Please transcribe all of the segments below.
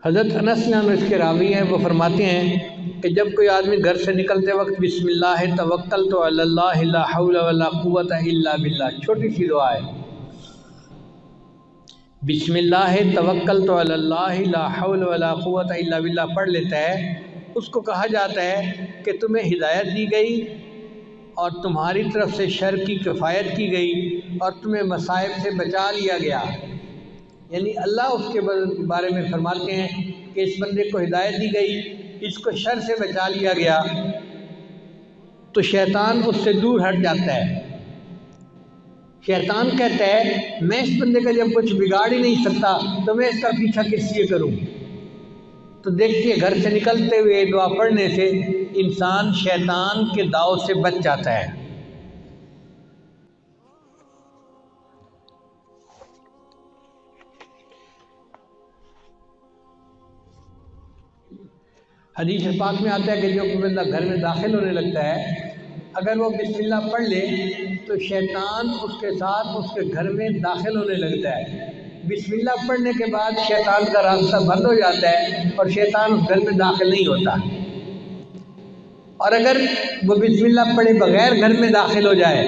حضرت انس نام اس کے راوی ہیں، وہ فرماتے ہیں کہ جب کوئی آدمی گھر سے نکلتے وقت بسم اللہ توکلت علی اللہ لا حول ولا قوت الا باللہ، چھوٹی سی دعا ہے، بسم اللہ توکلت علی اللہ لا حول ولا قوت الا باللہ پڑھ لیتا ہے، اس کو کہا جاتا ہے کہ تمہیں ہدایت دی گئی اور تمہاری طرف سے شر کی کفایت کی گئی اور تمہیں مصائب سے بچا لیا گیا۔ یعنی اللہ اس کے بارے میں فرماتے ہیں کہ اس بندے کو ہدایت دی گئی، اس کو شر سے بچا لیا گیا، تو شیطان اس سے دور ہٹ جاتا ہے۔ شیطان کہتا ہے میں اس بندے کا جب کچھ بگاڑ ہی نہیں سکتا تو میں اس کا پیچھا کس لیے کروں؟ تو دیکھیے گھر سے نکلتے ہوئے دعا پڑھنے سے انسان شیطان کے داؤ سے بچ جاتا ہے۔ حدیث پاک میں آتا ہے کہ جو بندہ گھر میں داخل ہونے لگتا ہے اگر وہ بسم اللہ پڑھ لے تو شیطان اس کے ساتھ اس کے گھر میں داخل ہونے لگتا ہے۔ بسم اللہ پڑھنے کے بعد شیطان کا راستہ بند ہو جاتا ہے اور شیطان اس گھر میں داخل نہیں ہوتا۔ اور اگر وہ بسم اللہ پڑھے بغیر گھر میں داخل ہو جائے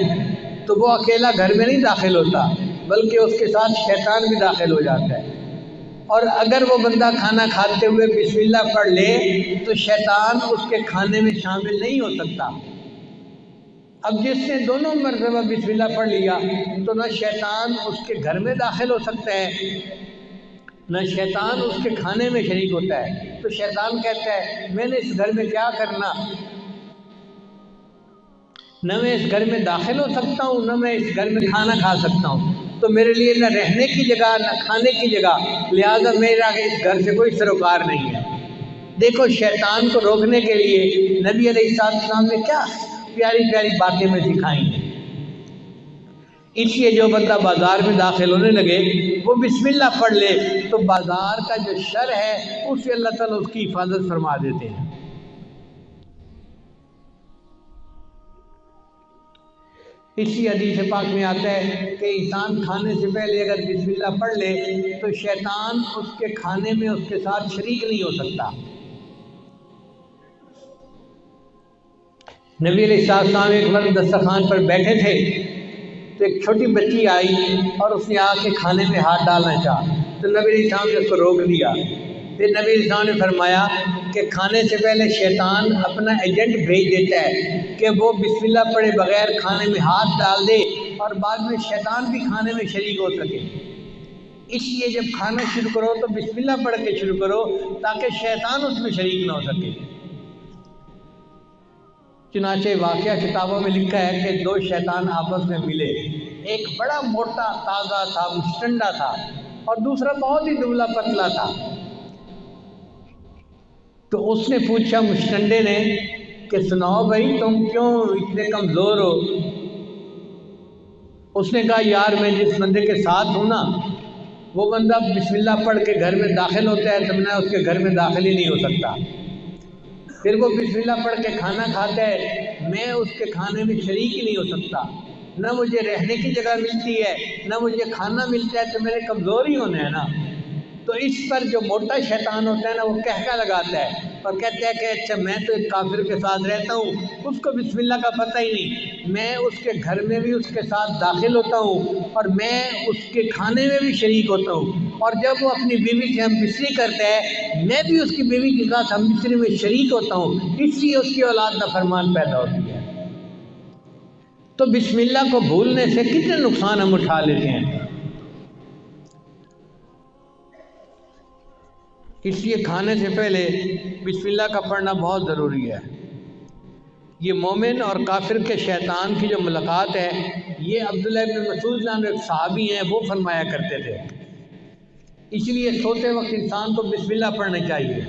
تو وہ اکیلا گھر میں نہیں داخل ہوتا بلکہ اس کے ساتھ شیطان بھی داخل ہو جاتا ہے۔ اور اگر وہ بندہ کھانا کھاتے ہوئے بسم اللہ پڑھ لے تو شیطان اس کے کھانے میں شامل نہیں ہو سکتا۔ اب جس نے دونوں مرتبہ بسم اللہ پڑھ لیا تو نہ شیطان اس کے گھر میں داخل ہو سکتا ہے نہ شیطان اس کے کھانے میں شریک ہوتا ہے۔ تو شیطان کہتا ہے میں نے اس گھر میں کیا کرنا، نہ میں اس گھر میں داخل ہو سکتا ہوں نہ میں اس گھر میں کھانا کھا سکتا ہوں، تو میرے لیے نہ رہنے کی جگہ نہ کھانے کی جگہ، لہذا میرا اس گھر سے کوئی سروکار نہیں ہے۔ دیکھو شیطان کو روکنے کے لیے نبی علیہ السلام نے کیا پیاری پیاری باتیں میں سکھائی ہیں۔ اس لیے جو بندہ بازار میں داخل ہونے لگے وہ بسم اللہ پڑھ لے تو بازار کا جو شر ہے اس سے اللہ تعالیٰ اس کی حفاظت فرما دیتے ہیں۔ اسی حدیث پاک میں آتا ہے کہ انسان کھانے سے پہلے اگر بسم اللہ پڑھ لے تو شیطان اس کے کھانے میں اس کے ساتھ شریک نہیں ہو سکتا۔ نبی علیہ السلام ایک مرتبہ دسترخوان پر بیٹھے تھے تو ایک چھوٹی بچی آئی اور اس نے آ کے کھانے میں ہاتھ ڈالنا چاہا تو نبی علیہ السلام نے اس کو روک دیا۔ پھر نبی علیہ السلام نے فرمایا کہ کھانے سے پہلے شیطان اپنا ایجنٹ بھیج دیتا ہے کہ وہ بسم اللہ پڑھے بغیر کھانے میں ہاتھ ڈال دے اور بعد میں شیطان بھی کھانے میں شریک ہو سکے۔ اس لیے جب کھانا شروع کرو تو بسم اللہ پڑھ کے شروع کرو تاکہ شیطان اس میں شریک نہ ہو سکے۔ چنانچہ واقعہ کتابوں میں لکھا ہے کہ دو شیطان آپس میں ملے، ایک بڑا موٹا تازہ تھا مشٹنڈا تھا اور دوسرا بہت ہی دبلا پتلا تھا۔ تو اس نے پوچھا مشٹنڈے نے کہ سناؤ بھائی تم کیوں اتنے کمزور ہو؟ اس نے کہا یار میں جس بندے کے ساتھ ہوں نا وہ بندہ بسم اللہ پڑھ کے گھر میں داخل ہوتا ہے تو میں اس کے گھر میں داخل ہی نہیں ہو سکتا۔ پھر وہ بسم اللہ پڑھ کے کھانا کھاتا ہے میں اس کے کھانے میں شریک ہی نہیں ہو سکتا، نہ مجھے رہنے کی جگہ ملتی ہے نہ مجھے کھانا ملتا ہے، تو میرے کمزور ہی ہونا ہے نا۔ تو اس پر جو موٹا شیطان ہوتا ہے نا وہ کہکا لگاتا ہے اور کہتا ہے کہ اچھا میں تو ایک کافر کے ساتھ رہتا ہوں، اس کو بسم اللہ کا پتہ ہی نہیں، میں اس کے گھر میں بھی اس کے ساتھ داخل ہوتا ہوں اور میں اس کے کھانے میں بھی شریک ہوتا ہوں، اور جب وہ اپنی بیوی سے ہم بستری کرتا ہے میں بھی اس کی بیوی کے ساتھ ہم بستری میں شریک ہوتا ہوں، اس لیے اس کی اولاد نافرمان پیدا ہوتی ہے۔ تو بسم اللہ کو بھولنے سے کتنے نقصان ہم اٹھا لیتے ہیں۔ اس لیے کھانے سے پہلے بسم اللہ کا پڑھنا بہت ضروری ہے۔ یہ مومن اور کافر کے شیطان کی جو ملاقات ہے یہ عبداللہ ابن مسعود نام ایک صحابی ہیں وہ فرمایا کرتے تھے۔ اس لیے سوتے وقت انسان کو بسم اللہ پڑھنا چاہیے۔